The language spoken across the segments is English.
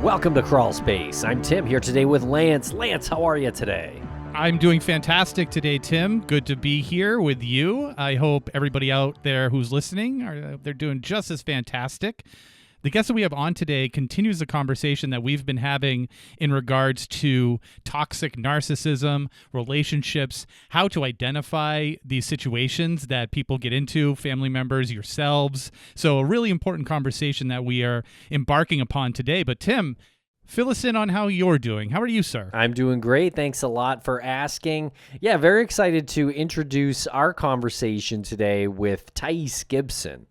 Welcome to Crawlspace. I'm Tim here today with Lance. Lance, how are you today? I'm doing fantastic today, Tim. Good to be here with you. I hope everybody out there who's listening, they're doing just as fantastic. The guest that we have on today continues the conversation that we've been having in regards to toxic narcissism, relationships, how to identify these situations that people get into, family members, yourselves. So a really important conversation that we are embarking upon today. But Tim, fill us in on how you're doing. How are you, sir? I'm doing great. Thanks a lot for asking. Yeah, very excited to introduce our conversation today with Thais Gibson.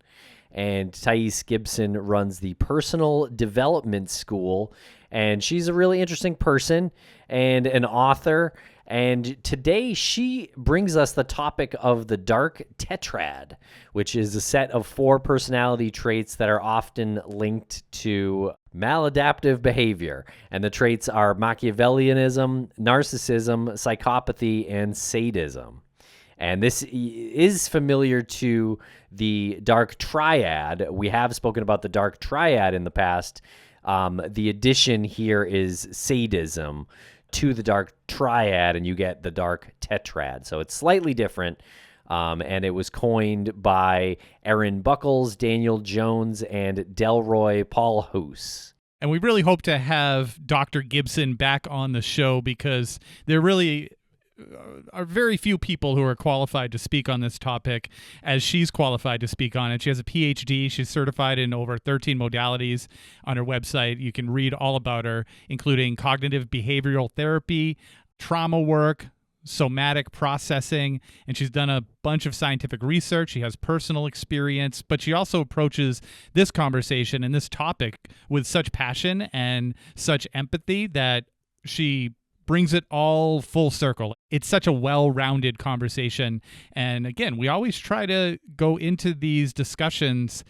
And Thais Gibson runs the Personal Development School, and she's a really interesting person and an author. And today she brings us the topic of the dark Tetrad, which is a set of 4 personality traits that are often linked to maladaptive behavior. And the traits are machiavellianism, narcissism, psychopathy, and sadism. And this is familiar to the dark triad. We have spoken about the dark triad in the past. The addition here is sadism to the dark triad, and you get the dark tetrad. So it's slightly different, and it was coined by Erin Buckles, Daniel Jones, and Delroy Paulhus. And we really hope to have Dr. Gibson back on the show because there really are very few people who are qualified to speak on this topic as she's qualified to speak on it. She has a PhD. She's certified in over 13 modalities on her website. You can read all about her, including cognitive behavioral therapy, trauma work, somatic processing, and she's done a bunch of scientific research. She has personal experience, but she also approaches this conversation and this topic with such passion and such empathy that she brings it all full circle. It's such a well-rounded conversation. And again, we always try to go into these discussions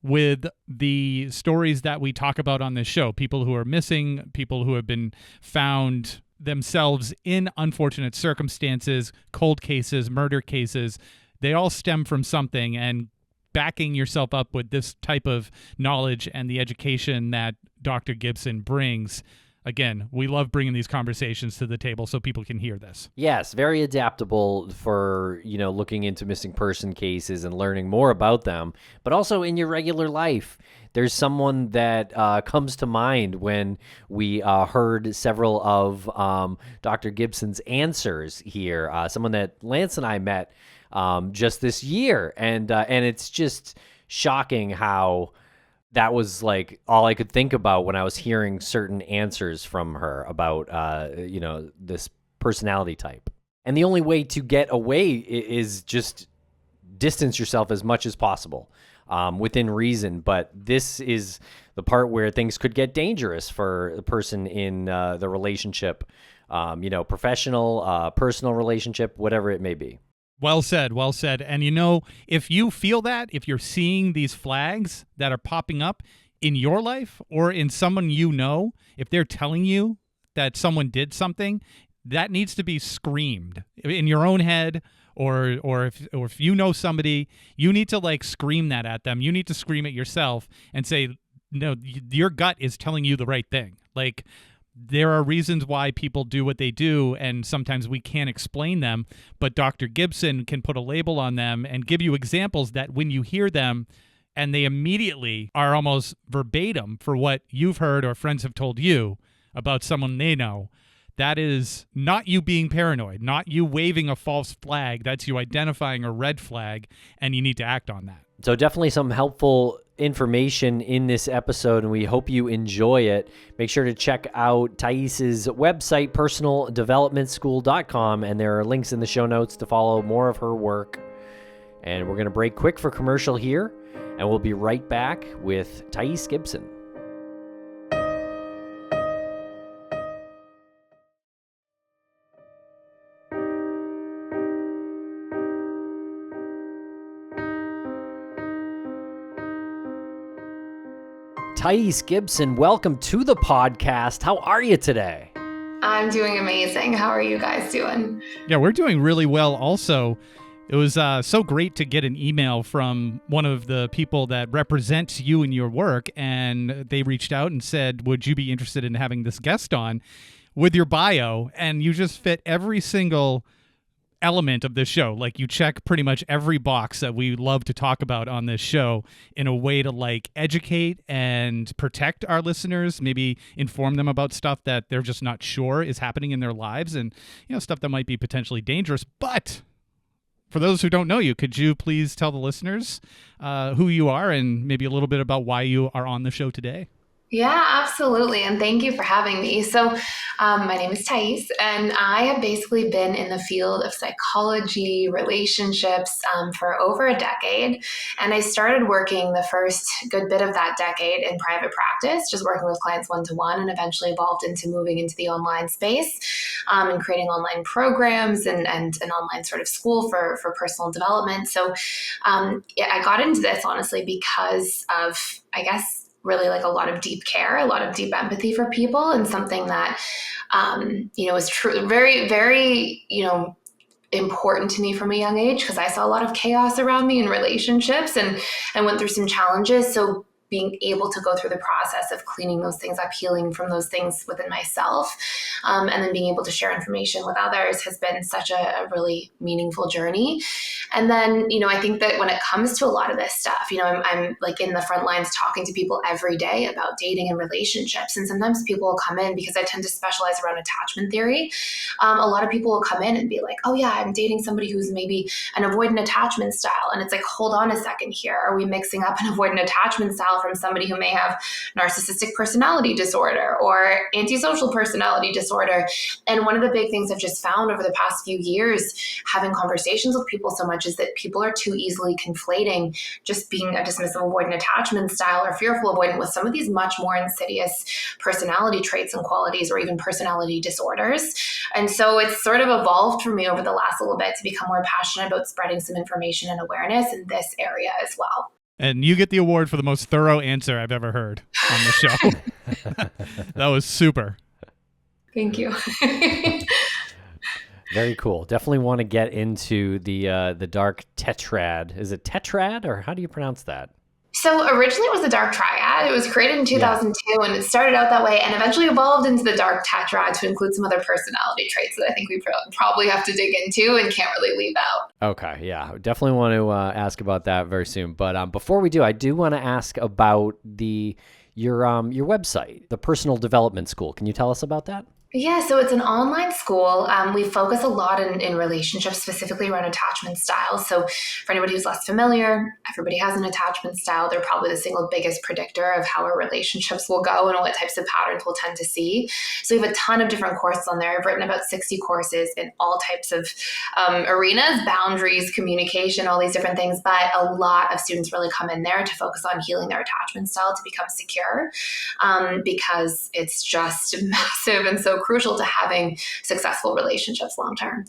with the stories that we talk about on this show. People who are missing, people who have been found themselves in unfortunate circumstances, cold cases, murder cases. They all stem from something, and backing yourself up with this type of knowledge and the education that Dr. Gibson brings. Again, we love bringing these conversations to the table so people can hear this. Yes, very adaptable for, looking into missing person cases and learning more about them, but also in your regular life. There's someone that comes to mind when we heard several of Dr. Gibson's answers here, someone that Lance and I met just this year, and it's just shocking how that was like all I could think about when I was hearing certain answers from her about, this personality type. And the only way to get away is just distance yourself as much as possible within reason. But this is the part where things could get dangerous for the person in the relationship, professional, personal relationship, whatever it may be. Well said, well said. And if you feel that, if you're seeing these flags that are popping up in your life or in someone if they're telling you that someone did something, that needs to be screamed in your own head, or if you know somebody, you need to scream that at them. You need to scream it yourself and say, no, your gut is telling you the right thing. There are reasons why people do what they do, and sometimes we can't explain them, but Dr. Gibson can put a label on them and give you examples that when you hear them and they immediately are almost verbatim for what you've heard or friends have told you about someone they know, that is not you being paranoid, not you waving a false flag. That's you identifying a red flag, and you need to act on that. So definitely some helpful information in this episode, and we hope you enjoy it. Make sure to check out Thais's website, personaldevelopmentschool.com, and there are links in the show notes to follow more of her work. And we're going to break quick for commercial here, and we'll be right back with Thais Gibson. Thais Gibson, welcome to the podcast. How are you today? I'm doing amazing. How are you guys doing? Yeah, we're doing really well also. It was so great to get an email from one of the people that represents you in your work, and they reached out and said, would you be interested in having this guest on with your bio? And you just fit every single element of this show. Like, you check pretty much every box that we love to talk about on this show in a way to like educate and protect our listeners, maybe inform them about stuff that they're just not sure is happening in their lives, and stuff that might be potentially dangerous. But for those who don't know you, could you please tell the listeners who you are and maybe a little bit about why you are on the show today? Yeah, absolutely. And thank you for having me. So my name is Thais, and I have basically been in the field of psychology, relationships for over a decade. And I started working the first good bit of that decade in private practice, just working with clients one-to-one, and eventually evolved into moving into the online space and creating online programs and an online sort of school for personal development. So I got into this, honestly, because of, I guess, really like a lot of deep care, a lot of deep empathy for people, and something that, is true, very, very, important to me from a young age, because I saw a lot of chaos around me in relationships and went through some challenges. So being able to go through the process of cleaning those things up, healing from those things within myself, and then being able to share information with others has been such a really meaningful journey. And then, I think that when it comes to a lot of this stuff, I'm like in the front lines talking to people every day about dating and relationships. And sometimes people will come in, because I tend to specialize around attachment theory. A lot of people will come in and be like, oh yeah, I'm dating somebody who's maybe an avoidant attachment style. And it's like, hold on a second here. Are we mixing up an avoidant attachment style from somebody who may have narcissistic personality disorder or antisocial personality disorder? And one of the big things I've just found over the past few years, having conversations with people so much, is that people are too easily conflating just being a dismissive avoidant attachment style or fearful avoidant with some of these much more insidious personality traits and qualities, or even personality disorders. And so it's sort of evolved for me over the last little bit to become more passionate about spreading some information and awareness in this area as well. And you get the award for the most thorough answer I've ever heard on the show. That was super. Thank you. Very cool. Definitely want to get into the dark tetrad. Is it tetrad, or how do you pronounce that? So originally it was the dark triad. It was created in 2002, and it started out that way and eventually evolved into the dark tetrad to include some other personality traits that I think we probably have to dig into and can't really leave out. Okay, yeah. Definitely want to ask about that very soon. But before we do, I do want to ask about your website, the Personal Development School. Can you tell us about that? Yeah, so it's an online school. We focus a lot in relationships, specifically around attachment styles. So for anybody who's less familiar, everybody has an attachment style. They're probably the single biggest predictor of how our relationships will go and what types of patterns we'll tend to see. So we have a ton of different courses on there. I've written about 60 courses in all types of arenas, boundaries, communication, all these different things. But a lot of students really come in there to focus on healing their attachment style to become secure, because it's just massive and so crucial to having successful relationships long term.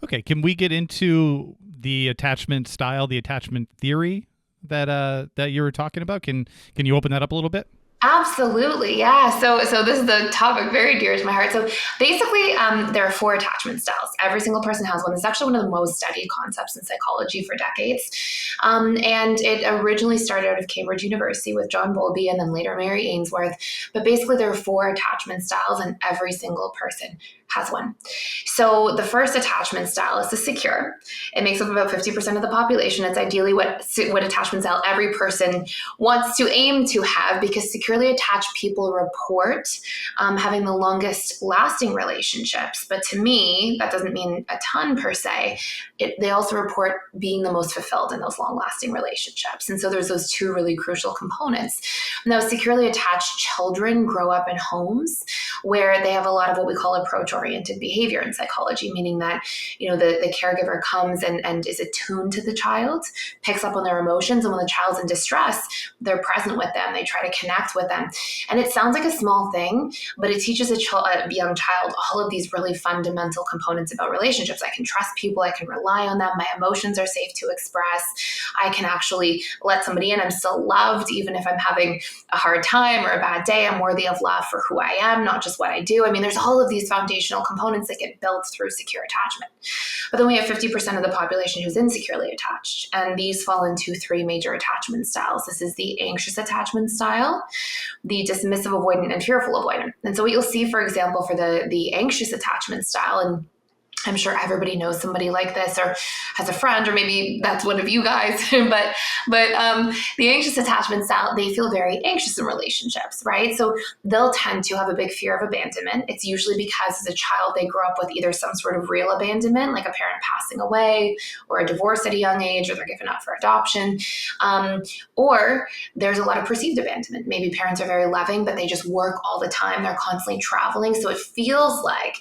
Okay, can we get into the attachment style, the attachment theory that you were talking about? Can you open that up a little bit? Absolutely. Yeah. So this is a topic very dear to my heart. So basically, there are 4 attachment styles. Every single person has one. It's actually one of the most studied concepts in psychology for decades. And it originally started out of Cambridge University with John Bowlby and then later Mary Ainsworth. But basically, there are 4 attachment styles, and every single person has one. So the first attachment style is the secure. It makes up about 50% of the population. It's ideally what attachment style every person wants to aim to have, because securely attached people report having the longest lasting relationships. But to me, that doesn't mean a ton per se. They also report being the most fulfilled in those long lasting relationships. And so there's those 2 really crucial components. Now, securely attached children grow up in homes where they have a lot of what we call approach-oriented behavior in psychology, meaning that, the caregiver comes and is attuned to the child, picks up on their emotions, and when the child's in distress, they're present with them. They try to connect with them. And it sounds like a small thing, but it teaches a young child all of these really fundamental components about relationships. I can trust people. I can rely on them. My emotions are safe to express. I can actually let somebody in. I'm still loved, even if I'm having a hard time or a bad day. I'm worthy of love for who I am, not just what I do. I mean, there's all of these foundational foundational components that get built through secure attachment. But then we have 50% of the population who's insecurely attached. And these fall into three major attachment styles. This is the anxious attachment style, the dismissive avoidant, and fearful avoidant. And so what you'll see, for example, for the anxious attachment style, and I'm sure everybody knows somebody like this or has a friend, or maybe that's one of you guys, but the anxious attachment style, they feel very anxious in relationships, right? So they'll tend to have a big fear of abandonment. It's usually because as a child, they grow up with either some sort of real abandonment, like a parent passing away, or a divorce at a young age, or they're given up for adoption, or there's a lot of perceived abandonment. Maybe parents are very loving, but they just work all the time. They're constantly traveling. So it feels like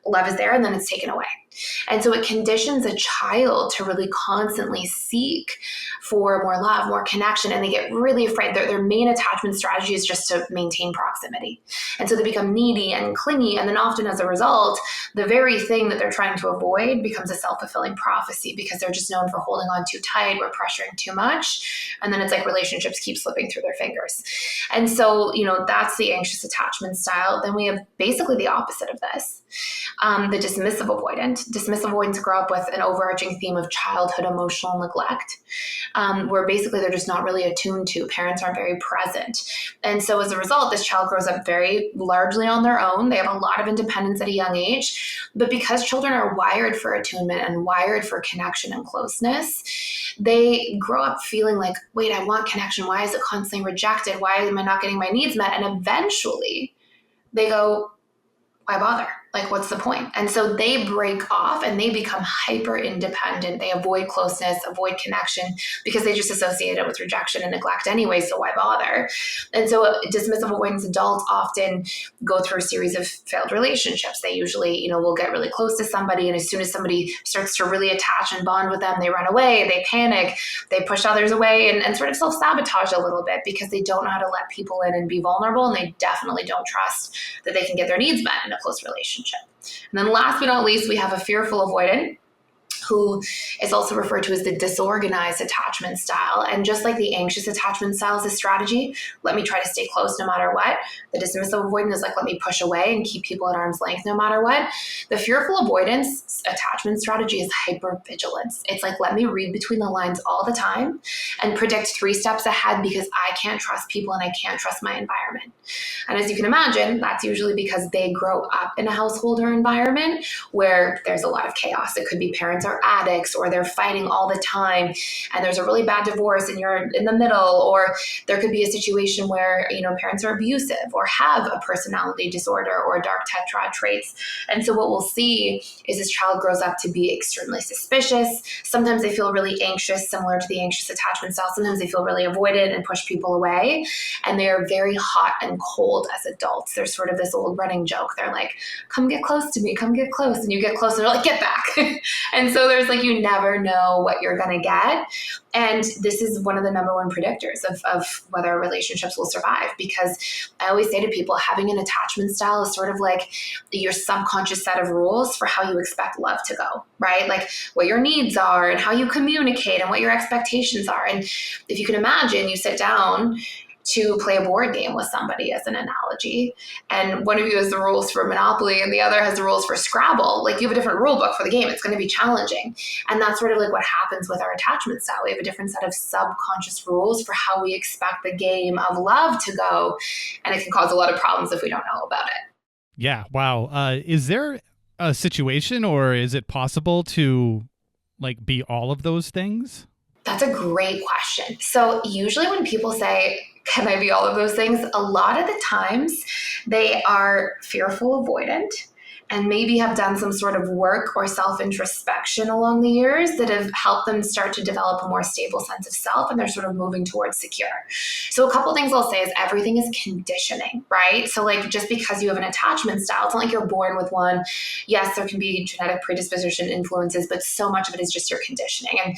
love is there and then it's taken away. And so it conditions a child to really constantly seek for more love, more connection, and they get really afraid. Their main attachment strategy is just to maintain proximity. And so they become needy and clingy, and then often as a result, the very thing that they're trying to avoid becomes a self-fulfilling prophecy because they're just known for holding on too tight or pressuring too much. And then it's like relationships keep slipping through their fingers. And so, that's the anxious attachment style. Then we have basically the opposite of this, the dismissive avoidant. Dismissive avoidants grow up with an overarching theme of childhood emotional neglect, where basically they're just not really attuned to. Parents aren't very present. And so as a result, this child grows up very largely on their own. They have a lot of independence at a young age. But because children are wired for attunement and wired for connection and closeness, they grow up feeling like, wait, I want connection. Why is it constantly rejected? Why am I not getting my needs met? And eventually they go, why bother? Like, what's the point? And so they break off and they become hyper independent. They avoid closeness, avoid connection because they just associate it with rejection and neglect anyway. So why bother? And so dismissive avoidance adults often go through a series of failed relationships. They usually, will get really close to somebody. And as soon as somebody starts to really attach and bond with them, they run away, they panic, they push others away and sort of self-sabotage a little bit because they don't know how to let people in and be vulnerable. And they definitely don't trust that they can get their needs met in a close relationship. And then last but not least, we have a fearful avoidant, who is also referred to as the disorganized attachment style. And just like the anxious attachment style is a strategy, let me try to stay close no matter what. The dismissive avoidant is like, let me push away and keep people at arm's length no matter what. The fearful avoidance attachment strategy is hypervigilance. It's like, let me read between the lines all the time and predict 3 steps ahead because I can't trust people and I can't trust my environment. And as you can imagine, that's usually because they grow up in a household or environment where there's a lot of chaos. It could be parents are addicts or they're fighting all the time and there's a really bad divorce and you're in the middle, or there could be a situation where parents are abusive or have a personality disorder or dark tetrad traits. And so what we'll see is this child grows up to be extremely suspicious. Sometimes they feel really anxious, similar to the anxious attachment style. Sometimes they feel really avoided and push people away, and they're very hot and cold as adults. There's sort of this old running joke. They're like, come get close to me, come get close. And you get close and they're like, get back. And so there's like, you never know what you're going to get. And this is one of the number one predictors of whether relationships will survive, because I always say to people, having an attachment style is sort of like your subconscious set of rules for how you expect love to go, right? Like what your needs are and how you communicate and what your expectations are. And if you can imagine, you sit down to play a board game with somebody as an analogy, and one of you has the rules for Monopoly and the other has the rules for Scrabble. Like you have a different rule book for the game. It's going to be challenging. And that's sort of like what happens with our attachment style. We have a different set of subconscious rules for how we expect the game of love to go. And it can cause a lot of problems if we don't know about it. Yeah. Wow. Is there a situation, or is it possible to be all of those things? That's a great question. So usually when people say, can I be all of those things? A lot of the times they are fearful avoidant and maybe have done some sort of work or self-introspection along the years that have helped them start to develop a more stable sense of self, and they're sort of moving towards secure. So a couple things I'll say is everything is conditioning, right? So just because you have an attachment style, it's not like you're born with one. Yes, there can be genetic predisposition influences, but so much of it is just your conditioning. And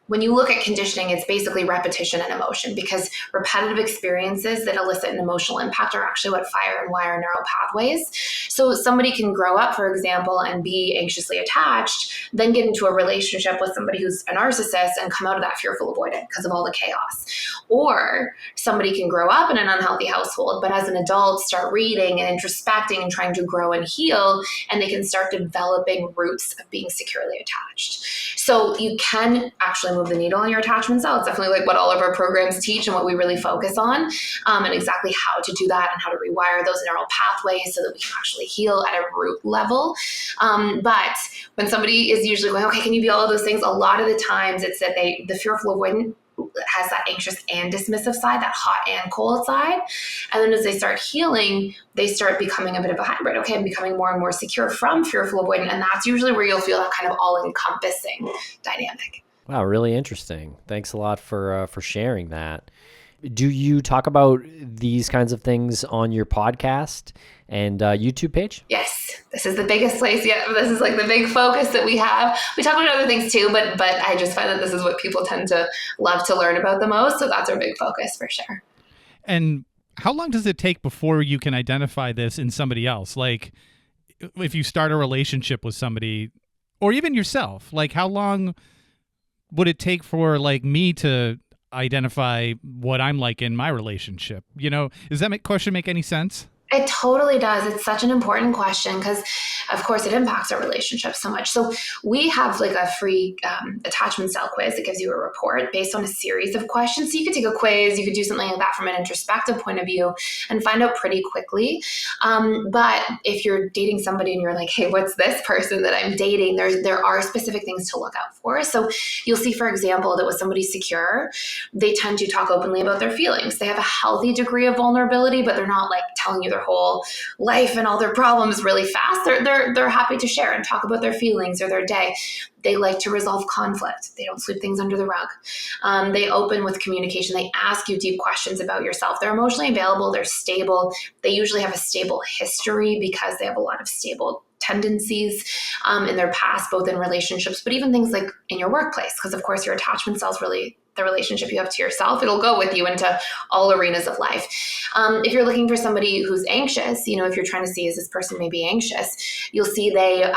when you look at conditioning, it's basically repetition and emotion, because repetitive experiences that elicit an emotional impact are actually what fire and wire neural pathways. So somebody can grow up, for example, and be anxiously attached, then get into a relationship with somebody who's a narcissist and come out of that fearful avoidant because of all the chaos. Or somebody can grow up in an unhealthy household, but as an adult start reading and introspecting and trying to grow and heal, and they can start developing roots of being securely attached. So you can actually move the needle on your attachment style. It's definitely like what all of our programs teach and what we really focus on, and exactly how to do that and how to rewire those neural pathways so that we can actually heal at a root level. But when somebody is usually going, okay, can you be all of those things? A lot of the times it's that the fearful avoidant has that anxious and dismissive side, that hot and cold side. And then as they start healing, they start becoming a bit of a hybrid. Okay, I'm becoming more and more secure from fearful avoidant. And that's usually where you'll feel that kind of all-encompassing dynamic. Wow, really interesting. Thanks a lot for sharing that. Do you talk about these kinds of things on your podcast and YouTube page? Yes, this is the biggest place. Yeah, this is like the big focus that we have. We talk about other things too, but I just find that this is what people tend to love to learn about the most. So that's our big focus for sure. And how long does it take before you can identify this in somebody else? Like if you start a relationship with somebody or even yourself, like how long would it take for like me to identify what I'm like in my relationship? You know, does that question make any sense? It totally does. It's such an important question because, of course, it impacts our relationship so much. So we have like a free attachment style quiz that gives you a report based on a series of questions. So you could take a quiz, you could do something like that from an introspective point of view and find out pretty quickly. But if you're dating somebody and you're like, hey, what's this person that I'm dating? There are specific things to look out for. So you'll see, for example, that with somebody secure, they tend to talk openly about their feelings. They have a healthy degree of vulnerability, but they're not like telling you their whole life and all their problems really fast. They're happy to share and talk about their feelings or their day. They like to resolve conflict. They don't sweep things under the rug. They open with communication. They ask you deep questions about yourself. They're emotionally available. They're stable. They usually have a stable history because they have a lot of stable tendencies in their past, both in relationships, but even things like in your workplace, because of course your attachment style is really the relationship you have to yourself. It'll go with you into all arenas of life. If you're looking for somebody who's anxious, if you're trying to see is this person maybe anxious, you'll see they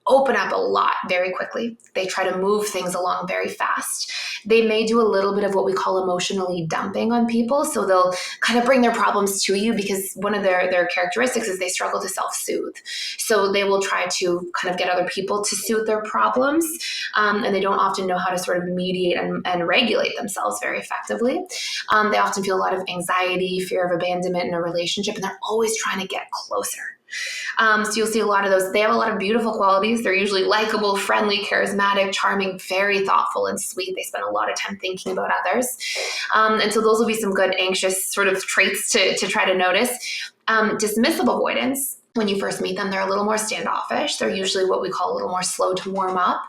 open up a lot very quickly. They try to move things along very fast. They may do a little bit of what we call emotionally dumping on people. So they'll kind of bring their problems to you because one of their characteristics is they struggle to self-soothe. So they will try to kind of get other people to soothe their problems. And they don't often know how to sort of mediate and regulate themselves very effectively. They often feel a lot of anxiety, fear of abandonment in a relationship, and they're always trying to get closer. So you'll see a lot of those. They have a lot of beautiful qualities. They're usually likable, friendly, charismatic, charming, very thoughtful and sweet. They spend a lot of time thinking about others. And so those will be some good anxious sort of traits to try to notice. Dismissive avoidance. When you first meet them, they're a little more standoffish. They're usually what we call a little more slow to warm up.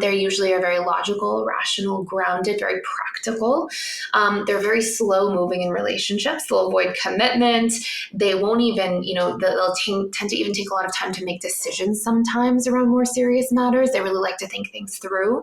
They usually are very logical, rational, grounded, very practical. They're very slow moving in relationships. They'll avoid commitment. They won't even, they'll tend to even take a lot of time to make decisions sometimes around more serious matters. They really like to think things through.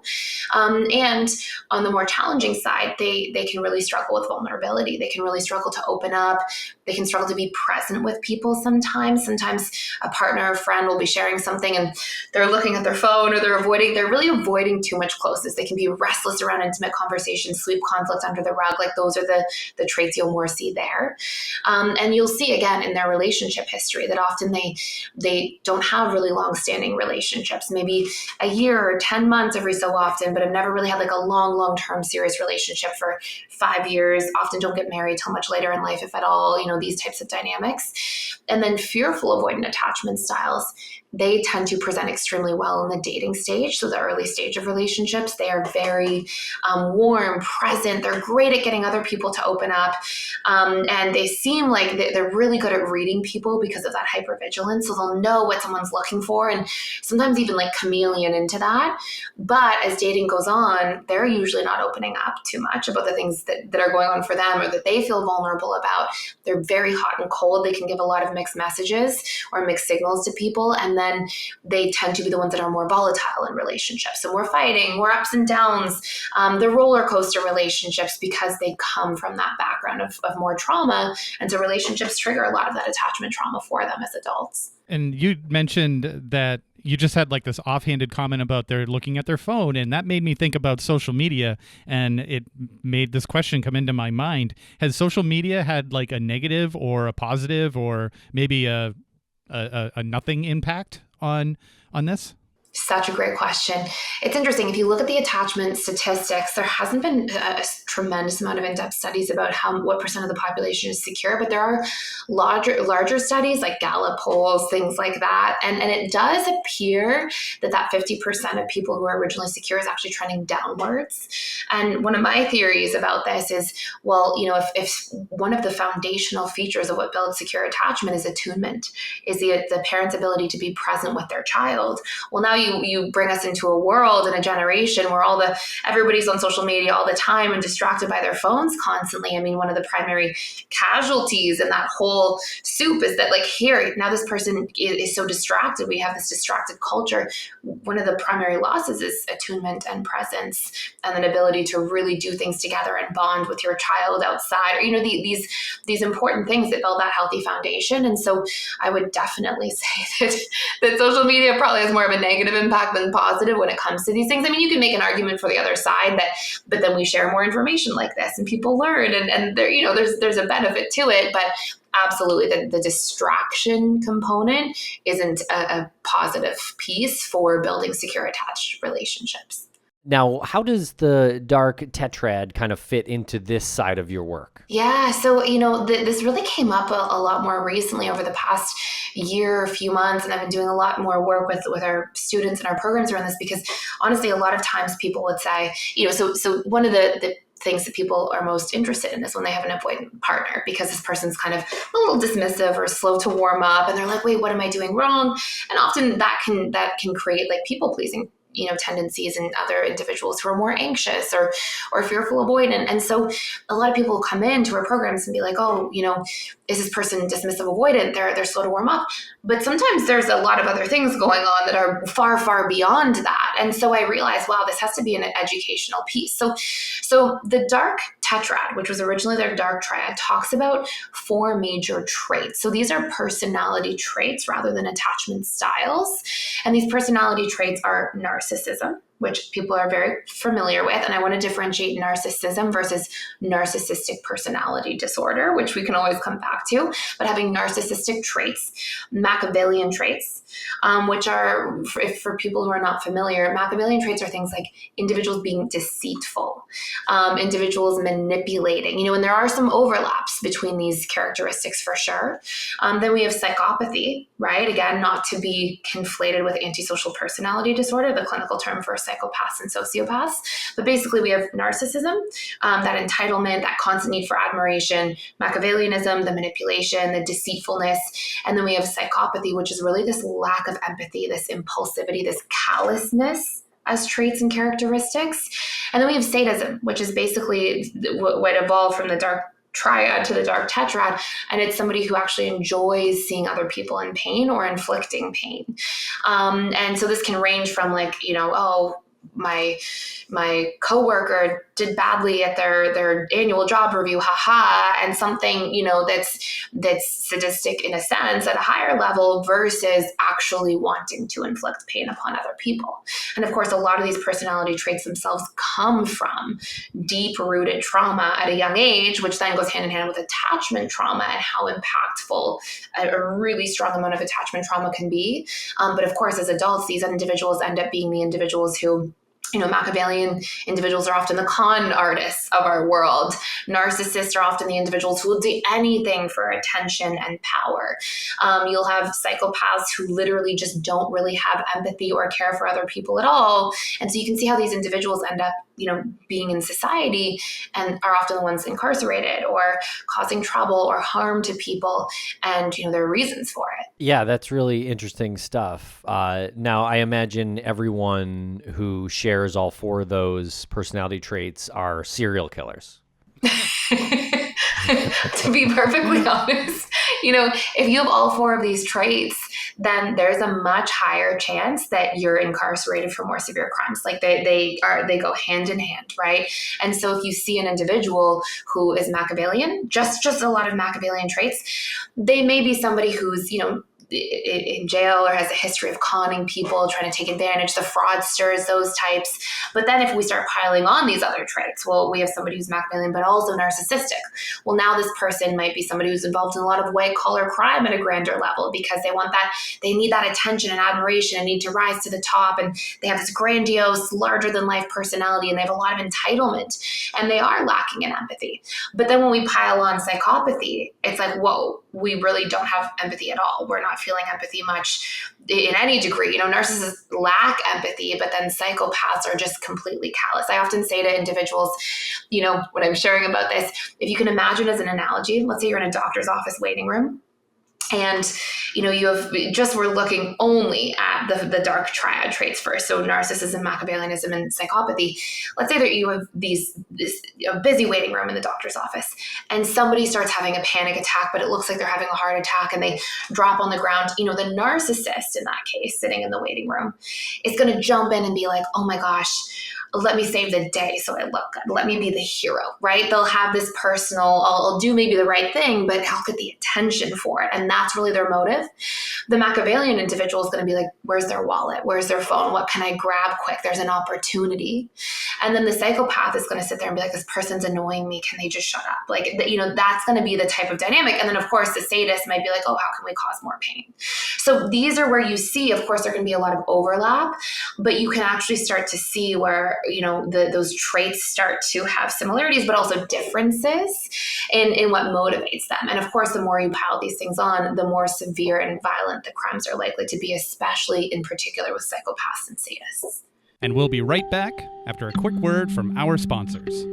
And on the more challenging side, they can really struggle with vulnerability. They can really struggle to open up. They can struggle to be present with people sometimes. Sometimes a partner or friend will be sharing something and they're looking at their phone or they're really avoiding too much closeness. They can be restless around intimate conversations, sweep conflict under the rug. Like those are the traits you'll more see there. And you'll see again in their relationship history that often they don't have really long-standing relationships, maybe a year or 10 months every so often, but have never really had like a long-term serious relationship for 5 years, often don't get married till much later in life, if at all, these types of dynamics. And then fearful avoidant attachment styles, they tend to present extremely well in the dating stage. So the early stage of relationships, they are very warm, present. They're great at getting other people to open up. And they seem like they're really good at reading people because of that hypervigilance. So they'll know what someone's looking for and sometimes even like chameleon into that. But as dating goes on, they're usually not opening up too much about the things that are going on for them or that they feel vulnerable about. They're very hot and cold. They can give a lot of mixed messages or mixed signals to people. And then they tend to be the ones that are more volatile in relationships. So more fighting, more ups and downs, the roller coaster relationships because they come from that background of more trauma. And so relationships trigger a lot of that attachment trauma for them as adults. And you mentioned that, you just had like this offhanded comment about they're looking at their phone, and that made me think about social media, and it made this question come into my mind. Has social media had like a negative or a positive or maybe a nothing impact on this? Such a great question. It's interesting. If you look at the attachment statistics, there hasn't been a tremendous amount of in-depth studies about what percent of the population is secure, but there are larger studies like Gallup polls, things like that. And it does appear that 50% of people who are originally secure is actually trending downwards. And one of my theories about this is, well, if one of the foundational features of what builds secure attachment is attunement, is the parent's ability to be present with their child. Well, now you bring us into a world and a generation where everybody's on social media all the time and distracted by their phones constantly. I mean, one of the primary casualties in that whole soup is that, like, here, now this person is so distracted. We have this distracted culture. One of the primary losses is attunement and presence, and an ability to really do things together and bond with your child outside, or, these important things that build that healthy foundation. And so I would definitely say that social media probably has more of a negative impact than positive when it comes to these things. I mean, you can make an argument for the other side but then we share more information like this and people learn, and there, there's a benefit to it, but absolutely the distraction component isn't a positive piece for building secure attached relationships. Now, how does the dark tetrad kind of fit into this side of your work? Yeah, so, this really came up a lot more recently over the past year, few months, and I've been doing a lot more work with our students and our programs around this, because honestly, a lot of times people would say, so one of the things that people are most interested in is when they have an avoidant partner, because this person's kind of a little dismissive or slow to warm up, and they're like, wait, what am I doing wrong? And often that can create like people-pleasing tendencies in other individuals who are more anxious or fearful avoidant. And so a lot of people come into our programs and be like, oh, is this person dismissive avoidant? They're slow to warm up. But sometimes there's a lot of other things going on that are far, far beyond that. And so I realized, wow, this has to be an educational piece. So the dark tetrad, which was originally their dark triad, talks about 4 major traits. So these are personality traits rather than attachment styles. And these personality traits are narcissism, which people are very familiar with. And I want to differentiate narcissism versus narcissistic personality disorder, which we can always come back to. But having narcissistic traits, Machiavellian traits, which are, for people who are not familiar, Machiavellian traits are things like individuals being deceitful, individuals manipulating, and there are some overlaps between these characteristics for sure. Then we have psychopathy, right? Again, not to be conflated with antisocial personality disorder, the clinical term for psychopaths and sociopaths. But basically we have narcissism, that entitlement, that constant need for admiration, Machiavellianism, the manipulation, the deceitfulness. And then we have psychopathy, which is really this lack of empathy, this impulsivity, this callousness as traits and characteristics. And then we have sadism, which is basically what evolved from the dark triad to the dark tetrad, and it's somebody who actually enjoys seeing other people in pain or inflicting pain. And so this can range from like, oh, my coworker did badly at their annual job review, haha, and something, that's sadistic in a sense at a higher level versus actually wanting to inflict pain upon other people. And of course, a lot of these personality traits themselves come from deep-rooted trauma at a young age, which then goes hand in hand with attachment trauma and how impactful a really strong amount of attachment trauma can be. But of course, as adults, these individuals end up being the individuals who, Machiavellian individuals are often the con artists of our world. Narcissists are often the individuals who will do anything for attention and power. You'll have psychopaths who literally just don't really have empathy or care for other people at all. And so you can see how these individuals end up, being in society and are often the ones incarcerated or causing trouble or harm to people. And, there are reasons for it. Yeah, that's really interesting stuff. Now, I imagine everyone who shares all 4 of those personality traits are serial killers. To be perfectly honest, if you have all 4 of these traits, then there's a much higher chance that you're incarcerated for more severe crimes. Like they go hand in hand, right? And so if you see an individual who is Machiavellian, just a lot of Machiavellian traits, they may be somebody who's, in jail or has a history of conning people, trying to take advantage, the fraudsters, those types. But then if we start piling on these other traits, well, we have somebody who's Machiavellian, but also narcissistic. Well, now this person might be somebody who's involved in a lot of white collar crime at a grander level because they need that attention and admiration and need to rise to the top. And they have this grandiose, larger than life personality, and they have a lot of entitlement, and they are lacking in empathy. But then when we pile on psychopathy, it's like, whoa, we really don't have empathy at all. We're not feeling empathy much in any degree. Narcissists lack empathy, but then psychopaths are just completely callous. I often say to individuals, when I'm sharing about this, if you can imagine as an analogy, let's say you're in a doctor's office waiting room, and we're looking only at the dark triad traits first, so narcissism, machiavellianism, and psychopathy. Let's say that you have this busy waiting room in the doctor's office, and somebody starts having a panic attack, but it looks like they're having a heart attack, and they drop on the ground. The narcissist in that case, sitting in the waiting room, is going to jump in and be like, oh my gosh, let me save the day so I look good. Let me be the hero, right? They'll have this personal, I'll do maybe the right thing, but I'll get the attention for it. And that's really their motive. The Machiavellian individual is going to be like, where's their wallet? Where's their phone? What can I grab quick? There's an opportunity. And then the psychopath is going to sit there and be like, this person's annoying me. Can they just shut up? That's going to be the type of dynamic. And then of course the sadist might be like, oh, how can we cause more pain? So these are where you see, of course, there can be a lot of overlap, but you can actually start to see where those traits start to have similarities, but also differences in what motivates them. And of course, the more you pile these things on, the more severe and violent the crimes are likely to be, especially in particular with psychopaths and sadists. And we'll be right back after a quick word from our sponsors.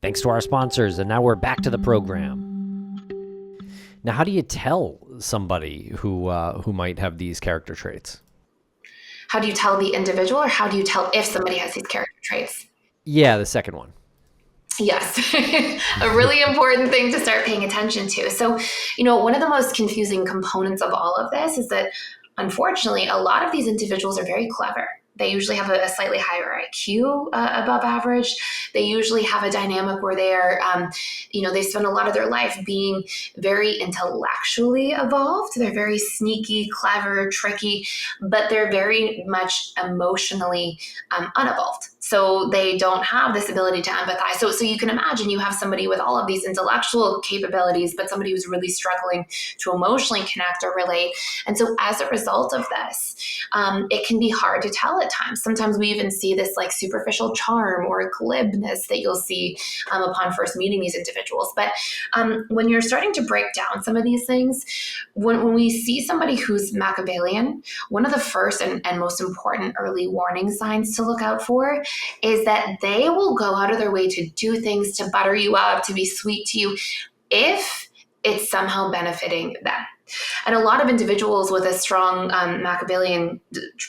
Thanks to our sponsors, and now we're back to the program. Now, how do you tell somebody who might have these character traits? How do you tell the individual, or how do you tell if somebody has these character traits? Yeah, the second one. Yes, a really important thing to start paying attention to. So, one of the most confusing components of all of this is that, unfortunately, a lot of these individuals are very clever. They usually have a slightly higher IQ above average. They usually have a dynamic where they are, they spend a lot of their life being very intellectually evolved. They're very sneaky, clever, tricky, but they're very much emotionally unevolved. So they don't have this ability to empathize. So you can imagine you have somebody with all of these intellectual capabilities, but somebody who's really struggling to emotionally connect or relate. And so as a result of this, it can be hard to tell at times. Sometimes we even see this like superficial charm or glibness that you'll see upon first meeting these individuals. But when you're starting to break down some of these things, when we see somebody who's Machiavellian, one of the first and most important early warning signs to look out for is that they will go out of their way to do things to butter you up, to be sweet to you, if it's somehow benefiting them. And a lot of individuals with a strong Machiavellian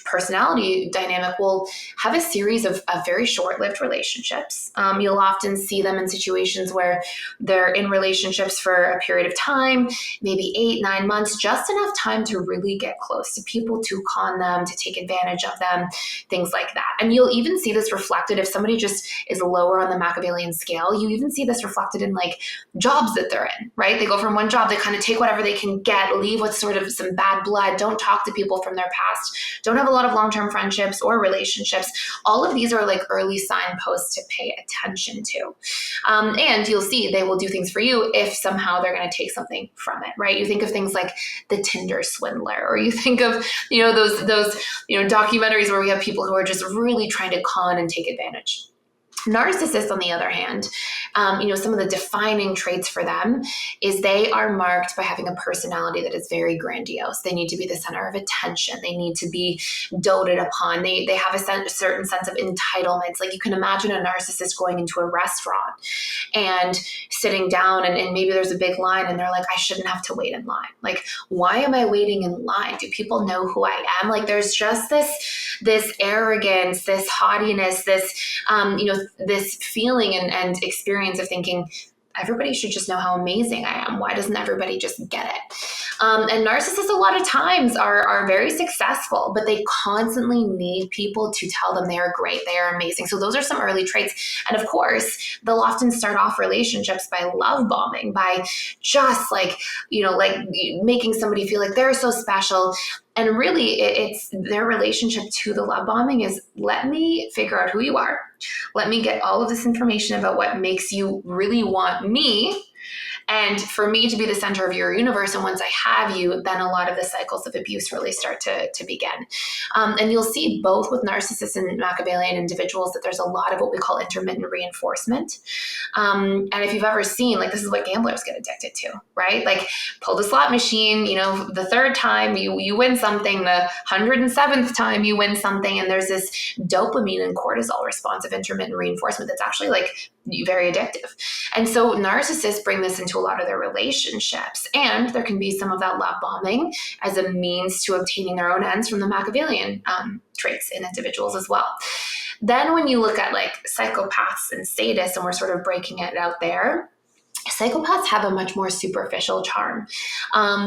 personality dynamic will have a series of very short-lived relationships. You'll often see them in situations where they're in relationships for a period of time, maybe 8-9 months, just enough time to really get close to people, to con them, to take advantage of them, things like that. And you'll even see this reflected if somebody just is lower on the Machiavellian scale. You even see this reflected in like jobs that they're in, right? They go from one job, they kind of take whatever they can get, leave with sort of some bad blood, don't talk to people from their past, don't have a lot of long-term friendships or relationships. All of these are like early signposts to pay attention to. And you'll see they will do things for you if somehow they're going to take something from it, right? You think of things like the Tinder swindler, or you think of, those documentaries where we have people who are just really trying to con and take advantage. Narcissists, on the other hand, some of the defining traits for them is they are marked by having a personality that is very grandiose. They need to be the center of attention. They need to be doted upon. They have a certain sense of entitlements. Like you can imagine a narcissist going into a restaurant and sitting down and maybe there's a big line and they're like, I shouldn't have to wait in line. Like, why am I waiting in line? Do people know who I am? Like there's just this arrogance, this haughtiness, this feeling and experience of thinking, everybody should just know how amazing I am. Why doesn't everybody just get it? And narcissists a lot of times are very successful, but they constantly need people to tell them they are great, they are amazing. So those are some early traits. And of course, they'll often start off relationships by love bombing, by just like making somebody feel like they're so special. And really, it's their relationship to the love bombing is, let me figure out who you are. Let me get all of this information about what makes you really want me. And for me to be the center of your universe, and once I have you, then a lot of the cycles of abuse really start to begin. And you'll see both with narcissists and Machiavellian individuals that there's a lot of what we call intermittent reinforcement. And if you've ever seen, like, this is what gamblers get addicted to, right? Like, pull the slot machine, the third time you win something, the 107th time you win something, and there's this dopamine and cortisol response of intermittent reinforcement that's actually like very addictive. And so narcissists bring this into a lot of their relationships, and there can be some of that love bombing as a means to obtaining their own ends from the Machiavellian traits in individuals as well. Then when you look at like psychopaths and sadists, and we're sort of breaking it out there, psychopaths have a much more superficial charm.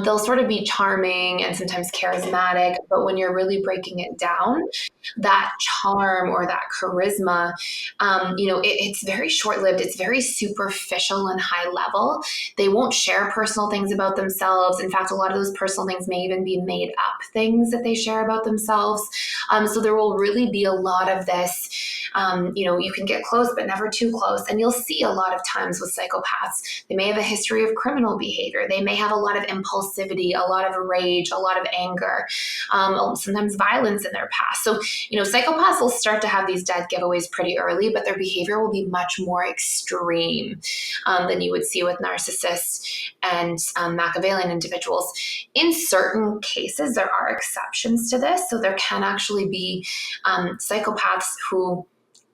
They'll sort of be charming and sometimes charismatic, but when you're really breaking it down, that charm or that charisma, it's very short-lived. It's very superficial and high level. They won't share personal things about themselves. In fact, a lot of those personal things may even be made up things that they share about themselves. So there will really be a lot of this, you can get close, but never too close. And you'll see a lot of times with psychopaths, they may have a history of criminal behavior. They may have a lot of impulsivity, a lot of rage, a lot of anger, sometimes violence in their past. So, psychopaths will start to have these dead giveaways pretty early, but their behavior will be much more extreme than you would see with narcissists and Machiavellian individuals. In certain cases, there are exceptions to this. So there can actually be psychopaths who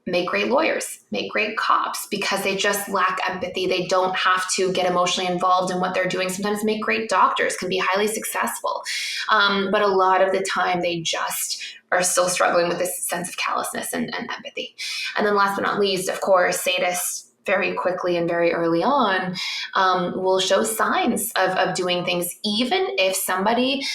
make great lawyers, make great cops, because they just lack empathy. They don't have to get emotionally involved in what they're doing. Sometimes make great doctors, can be highly successful. But a lot of the time they just are still struggling with this sense of callousness and empathy. And then last but not least, of course, sadists very quickly and very early on will show signs of doing things, even if somebody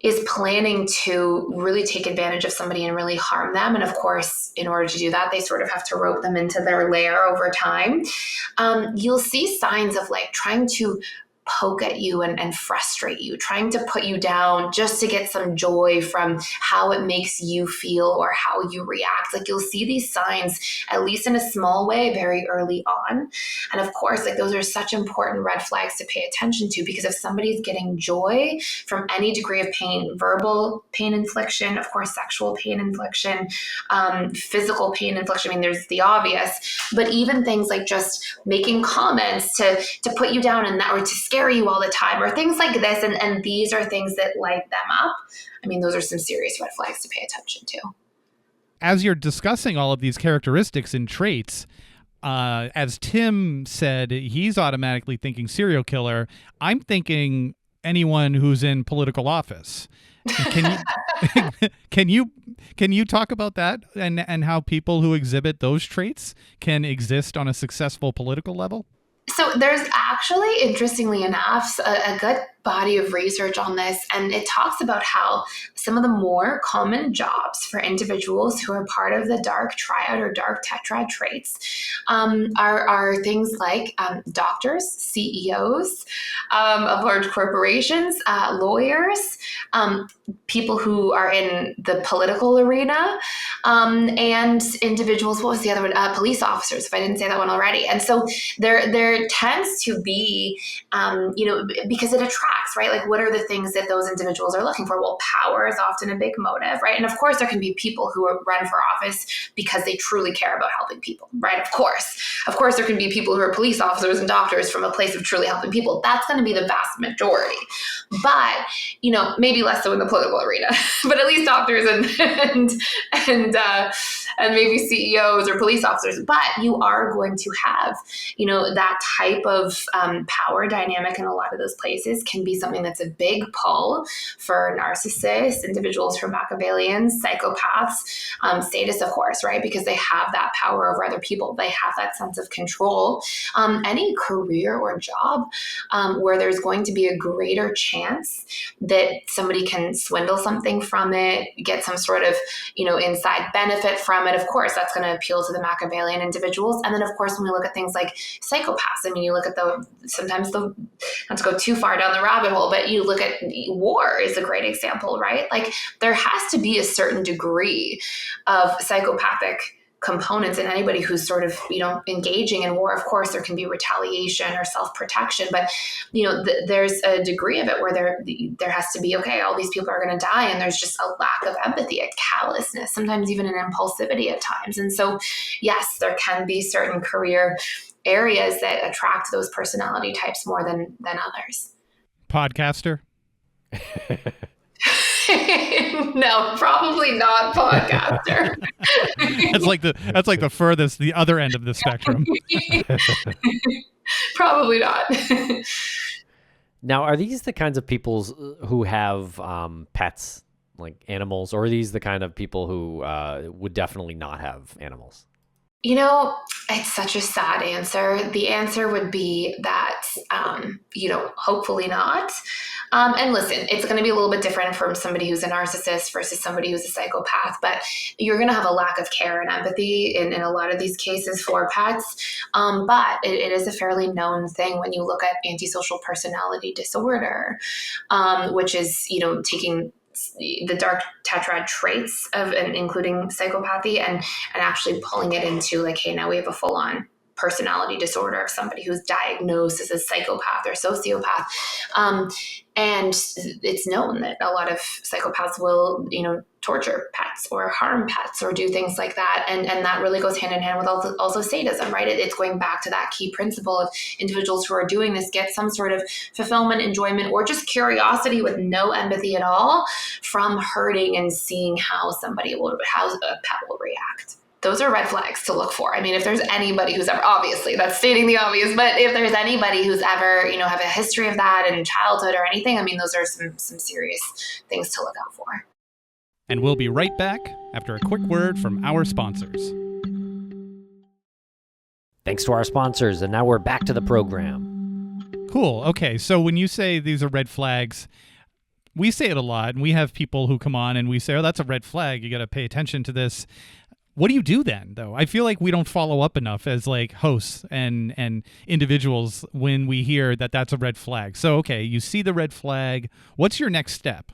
is planning to really take advantage of somebody and really harm them. And of course, in order to do that, they sort of have to rope them into their lair over time. You'll see signs of like trying to poke at you and frustrate you, trying to put you down just to get some joy from how it makes you feel or how you react. Like, you'll see these signs, at least in a small way, very early on. And of course, like, those are such important red flags to pay attention to, because if somebody's getting joy from any degree of pain, verbal pain infliction, of course, sexual pain infliction, physical pain infliction, I mean, there's the obvious, but even things like just making comments to put you down and that, or to scare you all the time, or things like this, and these are things that light them up. I mean, those are some serious red flags to pay attention to. As you're discussing all of these characteristics and traits, as Tim said, he's automatically thinking serial killer. I'm thinking anyone who's in political office. Can you talk about that and how people who exhibit those traits can exist on a successful political level? So there's actually, interestingly enough, a good body of research on this, and it talks about how some of the more common jobs for individuals who are part of the dark triad or dark tetrad traits are things like doctors, CEOs of large corporations, lawyers, people who are in the political arena, and individuals, what was the other one? Police officers, if I didn't say that one already. And so there tends to be, because it attracts, right? Like, what are the things that those individuals are looking for? Well, power is often a big motive, right? And of course, there can be people who run for office because they truly care about helping people, right? Of course, there can be people who are police officers and doctors from a place of truly helping people. That's going to be the vast majority. But, maybe less so in the political arena, but at least doctors and and maybe CEOs or police officers, but you are going to have, that type of power dynamic in a lot of those places can be something that's a big pull for narcissists, individuals who are Machiavellians, psychopaths, sadists, of course, right? Because they have that power over other people. They have that sense of control. Any career or job where there's going to be a greater chance that somebody can swindle something from it, get some sort of, inside benefit from it. Of course, that's going to appeal to the Machiavellian individuals. And then, of course, when we look at things like psychopaths, I mean, you look at not to go too far down the rabbit hole, but you look at war is a great example, right? Like there has to be a certain degree of psychopathic components in anybody who's sort of, engaging in war. Of course, there can be retaliation or self-protection, but, there's a degree of it where there has to be, okay, all these people are going to die. And there's just a lack of empathy, a callousness, sometimes even an impulsivity at times. And so, yes, there can be certain career areas that attract those personality types more than others. Podcaster? No, probably not podcaster. That's like the furthest, the other end of the spectrum. Probably not. Now, are these the kinds of people who have pets, like animals, or are these the kind of people who would definitely not have animals? It's such a sad answer. The answer would be that, hopefully not. And listen, it's going to be a little bit different from somebody who's a narcissist versus somebody who's a psychopath, but you're going to have a lack of care and empathy in a lot of these cases for pets. But it is a fairly known thing when you look at antisocial personality disorder, which is, taking the dark tetrad traits of, and including psychopathy and actually pulling it into like, hey, now we have a full-on personality disorder of somebody who's diagnosed as a psychopath or sociopath. And it's known that a lot of psychopaths will, torture pets or harm pets or do things like that. And that really goes hand in hand with also sadism, right? It's going back to that key principle of individuals who are doing this get some sort of fulfillment, enjoyment, or just curiosity with no empathy at all from hurting and seeing how a pet will react. Those are red flags to look for. I mean, if there's anybody who's ever, obviously that's stating the obvious, but if there's anybody who's ever, have a history of that in childhood or anything, I mean, those are some serious things to look out for. And we'll be right back after a quick word from our sponsors. Thanks to our sponsors, and now we're back to the program. Cool. Okay, so when you say these are red flags, we say it a lot, and we have people who come on and we say, oh, that's a red flag. You got to pay attention to this. What do you do then, though? I feel like we don't follow up enough as like hosts and individuals when we hear that that's a red flag. So, okay, you see the red flag. What's your next step?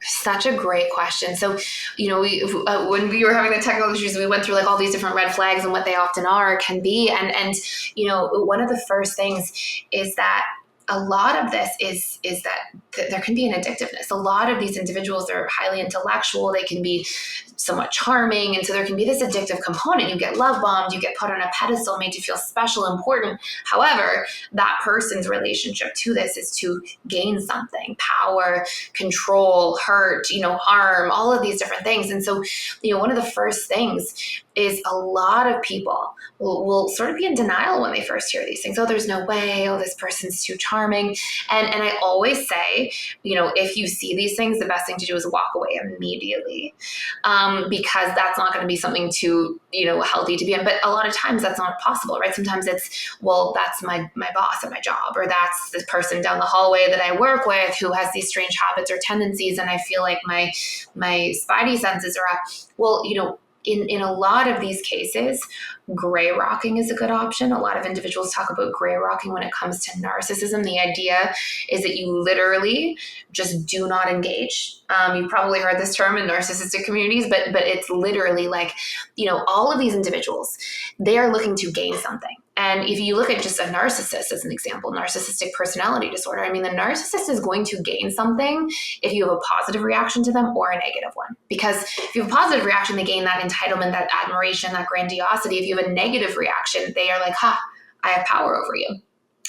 Such a great question. So, when we were having the technical issues, we went through like all these different red flags and what they often can be. And one of the first things is that a lot of this is that there can be an addictiveness. A lot of these individuals are highly intellectual. They can be somewhat charming. And so there can be this addictive component. You get love bombed, you get put on a pedestal, made to feel special, important. However, that person's relationship to this is to gain something, power, control, hurt, harm, all of these different things. And so, one of the first things is a lot of people will sort of be in denial when they first hear these things. Oh, there's no way. Oh, this person's too charming. And I always say, if you see these things, the best thing to do is walk away immediately, because that's not going to be something too, healthy to be in. But a lot of times that's not possible, right? Sometimes it's, well, that's my boss at my job, or that's the person down the hallway that I work with who has these strange habits or tendencies, and I feel like my spidey senses are up. Well, in a lot of these cases, gray rocking is a good option. A lot of individuals talk about gray rocking when it comes to narcissism. The idea is that you literally just do not engage. You've probably heard this term in narcissistic communities, but it's literally like, all of these individuals, they are looking to gain something. And if you look at just a narcissist as an example, narcissistic personality disorder, I mean, the narcissist is going to gain something if you have a positive reaction to them or a negative one. Because if you have a positive reaction, they gain that entitlement, that admiration, that grandiosity. If you have a negative reaction, they are like, I have power over you.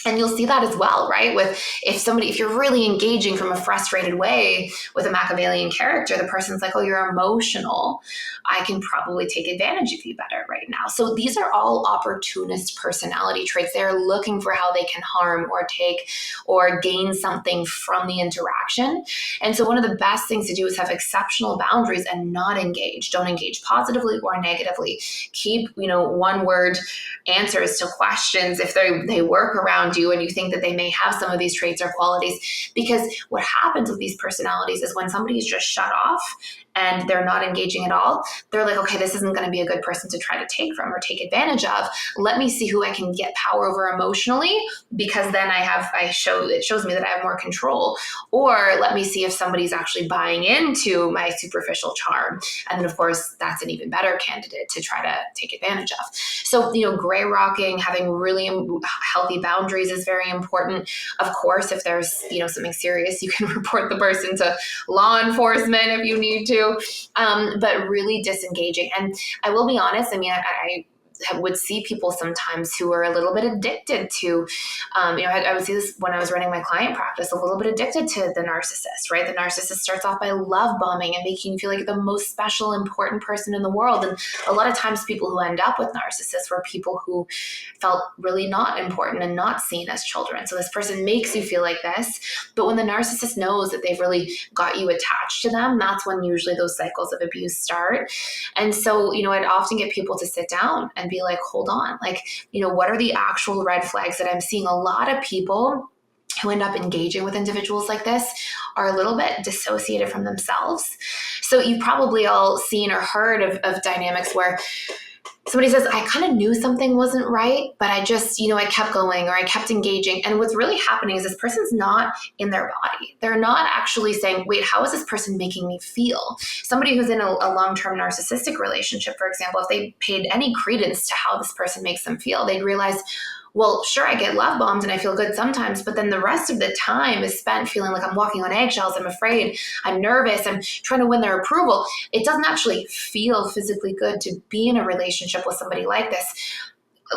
And you'll see that as well, right? If you're really engaging from a frustrated way with a Machiavellian character, the person's like, oh, you're emotional. I can probably take advantage of you better right now. So these are all opportunist personality traits. They're looking for how they can harm or take or gain something from the interaction. And so one of the best things to do is have exceptional boundaries and not engage. Don't engage positively or negatively. Keep, one word answers to questions if they work around you and you think that they may have some of these traits or qualities. Because what happens with these personalities is when somebody is just shut off and they're not engaging at all, they're like, okay, this isn't going to be a good person to try to take from or take advantage of. Let me see who I can get power over emotionally, because then it shows me that I have more control. Or let me see if somebody's actually buying into my superficial charm. And then of course, that's an even better candidate to try to take advantage of. So, gray rocking, having really healthy boundaries is very important. Of course, if there's, something serious, you can report the person to law enforcement if you need to. But really disengaging. And I will be honest, I would see people sometimes who are a little bit addicted to, I would see this when I was running my client practice, a little bit addicted to the narcissist, right? The narcissist starts off by love bombing and making you feel like the most special, important person in the world. And a lot of times people who end up with narcissists were people who felt really not important and not seen as children. So this person makes you feel like this. But when the narcissist knows that they've really got you attached to them, that's when usually those cycles of abuse start. And so, I'd often get people to sit down and be like, hold on, what are the actual red flags that I'm seeing? A lot of people who end up engaging with individuals like this are a little bit dissociated from themselves. So you've probably all seen or heard of dynamics where somebody says, I kind of knew something wasn't right, but I just, I kept going or I kept engaging. And what's really happening is this person's not in their body. They're not actually saying, wait, how is this person making me feel? Somebody who's in a long-term narcissistic relationship, for example, if they paid any credence to how this person makes them feel, they'd realize, well, sure, I get love bombed and I feel good sometimes, but then the rest of the time is spent feeling like I'm walking on eggshells. I'm afraid, I'm nervous, I'm trying to win their approval. It doesn't actually feel physically good to be in a relationship with somebody like this,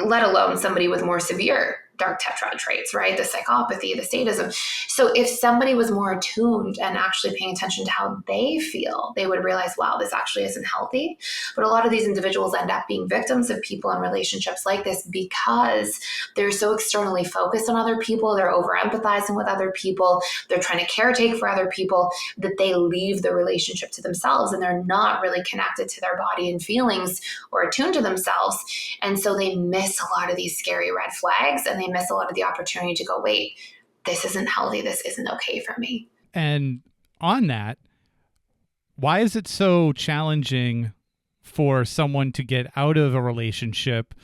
let alone somebody with more severe dark tetrad traits, right? The psychopathy, the sadism. So if somebody was more attuned and actually paying attention to how they feel, they would realize, wow, this actually isn't healthy. But a lot of these individuals end up being victims of people in relationships like this because they're so externally focused on other people. They're over empathizing with other people. They're trying to caretake for other people, that they leave the relationship to themselves and they're not really connected to their body and feelings or attuned to themselves. And so they miss a lot of these scary red flags and they miss a lot of the opportunity to go, wait, this isn't healthy. This isn't okay for me. And on that, why is it so challenging for someone to get out of a relationship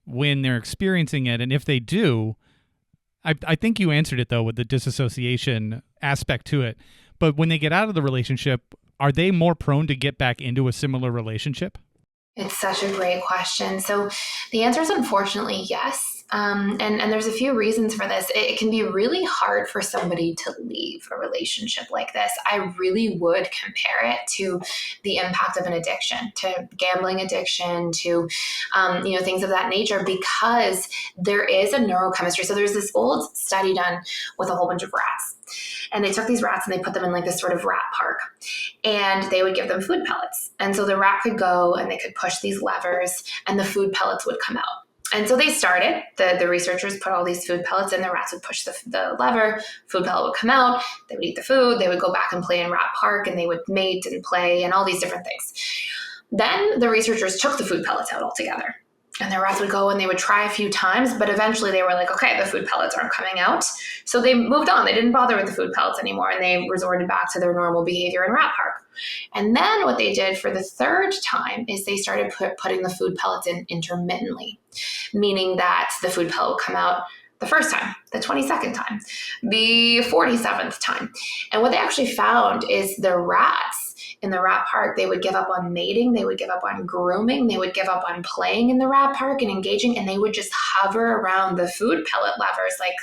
when they're experiencing it? And if they do, I think you answered it though with the disassociation aspect to it. But when they get out of the relationship, are they more prone to get back into a similar relationship? It's such a great question. So the answer is unfortunately yes. And there's a few reasons for this. It can be really hard for somebody to leave a relationship like this. I really would compare it to the impact of an addiction, to gambling addiction, to things of that nature, because there is a neurochemistry. So there's this old study done with a whole bunch of rats. And they took these rats and they put them in like this sort of rat park, and they would give them food pellets. And so the rat could go and they could push these levers and the food pellets would come out. And so they started, the researchers put all these food pellets in, the rats would push the lever, food pellet would come out, they would eat the food, they would go back and play in rat park, and they would mate and play and all these different things. Then the researchers took the food pellets out altogether. And the rats would go and they would try a few times, but eventually they were like, okay, the food pellets aren't coming out. So they moved on. They didn't bother with the food pellets anymore, and they resorted back to their normal behavior in rat park. And then what they did for the third time is they started putting the food pellets in intermittently, meaning that the food pellet would come out the first time, the 22nd time, the 47th time. And what they actually found is the rats in the rat park, they would give up on mating, they would give up on grooming, they would give up on playing in the rat park and engaging, and they would just hover around the food pellet levers like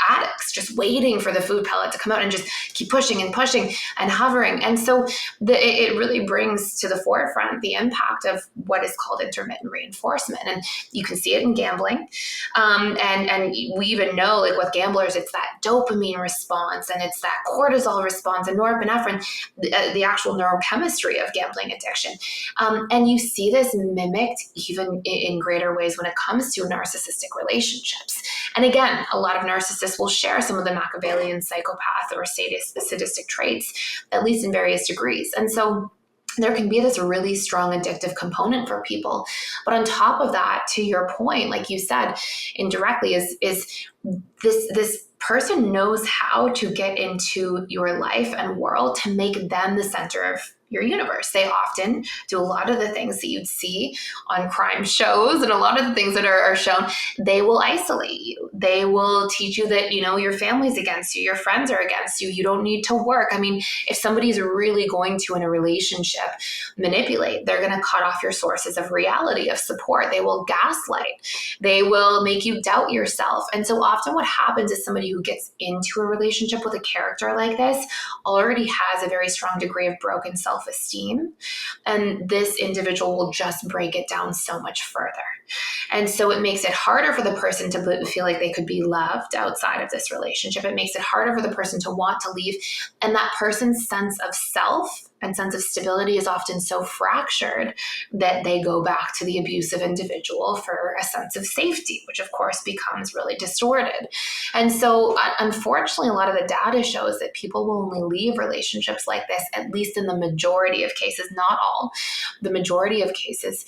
addicts, just waiting for the food pellet to come out and just keep pushing and pushing and hovering. And so it really brings to the forefront the impact of what is called intermittent reinforcement. And you can see it in gambling. And we even know, like with gamblers, it's that dopamine response and it's that cortisol response and norepinephrine, the actual neurochemistry of gambling addiction. And you see this mimicked even in greater ways when it comes to narcissistic relationships. And again, a lot of narcissists will share some of the Machiavellian psychopath or sadistic traits, at least in various degrees. And so there can be this really strong addictive component for people. But on top of that, to your point, like you said indirectly, is this person knows how to get into your life and world to make them the center of your universe. They often do a lot of the things that you'd see on crime shows and a lot of the things that are shown. They will isolate you. They will teach you that, your family's against you, your friends are against you, you don't need to work. I mean, if somebody's really going to, in a relationship, manipulate, they're going to cut off your sources of reality, of support. They will gaslight. They will make you doubt yourself. And so often what happens is somebody who gets into a relationship with a character like this already has a very strong degree of broken self-esteem. And this individual will just break it down so much further. And so it makes it harder for the person to feel like they could be loved outside of this relationship. It makes it harder for the person to want to leave. And that person's sense of self and sense of stability is often so fractured that they go back to the abusive individual for a sense of safety, which of course becomes really distorted. And so unfortunately, a lot of the data shows that people will only leave relationships like this, at least in the majority of cases, not all, the majority of cases,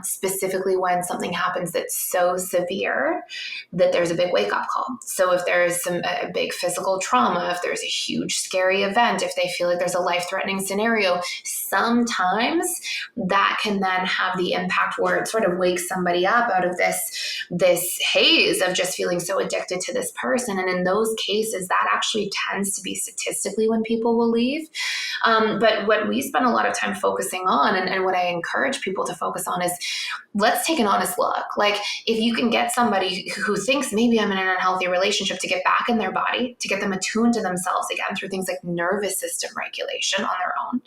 specifically when something happens that's so severe that there's a big wake-up call. So if there's a big physical trauma, if there's a huge scary event, if they feel like there's a life-threatening scenario, sometimes that can then have the impact where it sort of wakes somebody up out of this haze of just feeling so addicted to this person. And in those cases, that actually tends to be statistically when people will leave. But what we spend a lot of time focusing on, and what I encourage people to focus on, is let's take an honest look. Like, if you can get somebody who thinks maybe I'm in an unhealthy relationship to get back in their body, to get them attuned to themselves again through things like nervous system regulation on their own,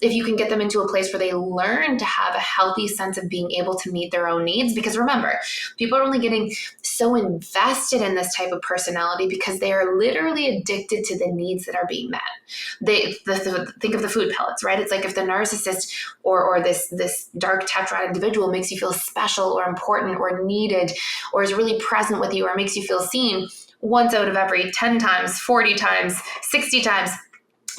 if you can get them into a place where they learn to have a healthy sense of being able to meet their own needs, because remember, people are only getting so invested in this type of personality because they are literally addicted to the needs that are being met. Think of the food pellets, right? It's like if the narcissist or this dark tetrad individual makes you feel special or important or needed, or is really present with you, or makes you feel seen once out of every 10 times, 40 times, 60 times,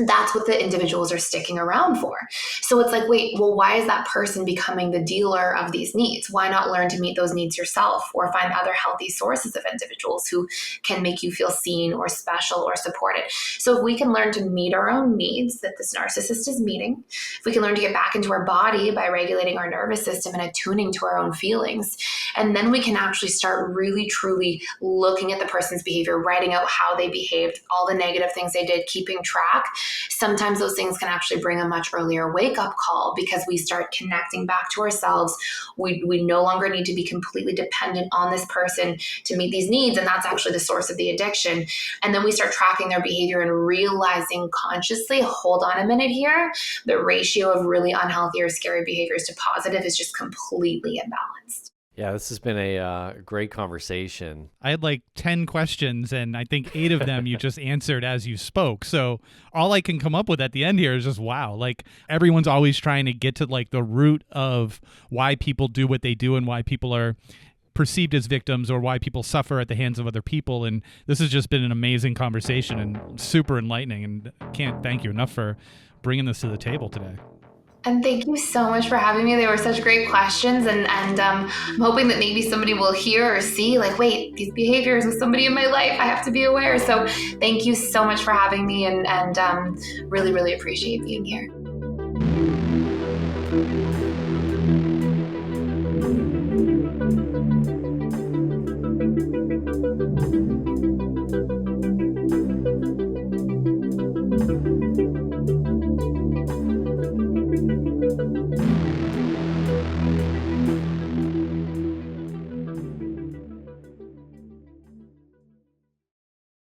that's what the individuals are sticking around for. So it's like, wait, well, why is that person becoming the dealer of these needs? Why not learn to meet those needs yourself, or find other healthy sources of individuals who can make you feel seen or special or supported? So if we can learn to meet our own needs that this narcissist is meeting, if we can learn to get back into our body by regulating our nervous system and attuning to our own feelings, and then we can actually start really, truly looking at the person's behavior, writing out how they behaved, all the negative things they did, keeping track. Sometimes those things can actually bring a much earlier wake-up call, because we start connecting back to ourselves. We no longer need to be completely dependent on this person to meet these needs, and that's actually the source of the addiction. And then we start tracking their behavior and realizing consciously, hold on a minute here, the ratio of really unhealthy or scary behaviors to positive is just completely imbalanced. Yeah, this has been a great conversation. I had like 10 questions, and I think 8 of them you just answered as you spoke. So all I can come up with at the end here is just, wow, like everyone's always trying to get to like the root of why people do what they do and why people are perceived as victims, or why people suffer at the hands of other people. And this has just been an amazing conversation and super enlightening, and can't thank you enough for bringing this to the table today. And thank you so much for having me. They were such great questions. And I'm hoping that maybe somebody will hear or see, like, wait, these behaviors with somebody in my life, I have to be aware. So thank you so much for having me, and really, really appreciate being here.